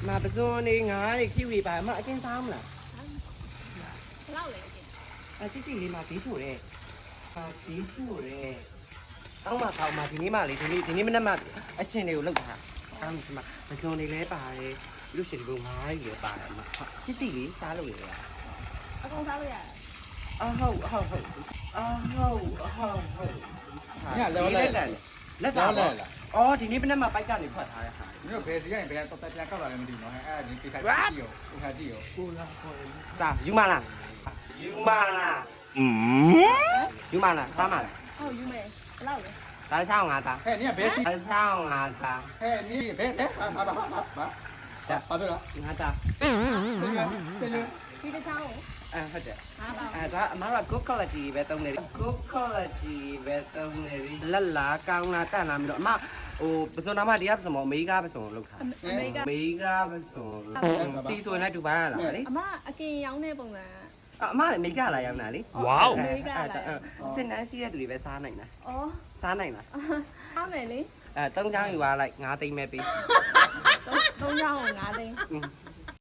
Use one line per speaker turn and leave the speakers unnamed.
mà bây giờ này ngái khi vì bà mà trên sao là
Lâu rồi chị.
cái gì mà tí chủ đấy tí chủ đấy ông mà cậu mà thì ní mà thì ní mình mà ở trên này lúc hả ăn mà bây giờ này lấy bà ấy lúc sẽ dùng ngái gì bà mà cái gì lý sao rồi
Ở con sao vậy?
hầuလက်ပါအော်ဒီနေ့မနေ့မှပိုက်ကနေထွက်ထားတဲ့ဟာ
မင်းတို့ဘယ်စီကနေဘယ်တော့တက်ပြန်ကောက်လာလဲမသိဘူးနော်အဲ့ဒါဒီကိစ္စကြည့်ရောဒီခါကြည့်ရော
ကိုလာခေါ်စာယူမလားယူမလားသားမလား
Ồ, du mày. Lâu rồi.
ဒါချောင်းငါသား
ဟဲ့နင်ကဘယ်စီ
ဒါချောင်းငါသား
ဟဲ့နင်ဘယ်ဘာဘာပြောလား
ငါသား
ဆင်းရ
Đi tới sau.
ဟုတ်တယ်
Hả bao?
ဒါအမက good quality ပဲသုံးနေတယ် good quality ပဲသုံးနေပြီလက်လာကောင်းလာတန်လာပြီးတော့အမဟိုပစုံနာမဒီကပစုံမမေးကားပစုံလောက်ထား
Mấy cái.
မေးကားပစုံစီဆိုရင်လည်းဒူပန်းရလားလေ
À má, à kia giống này bông là.
အမလည်းမေးကားလာရောက်တာလေ စစ်နှမ်းရှိတဲ့သူတွေပဲစားနိုင်တာ
Ồ,
စားနိုင်လား
sao này lý?
3ချောင်းယူသွားလိုက်9သိန်းပဲပေး
Đông nhau ngã đi.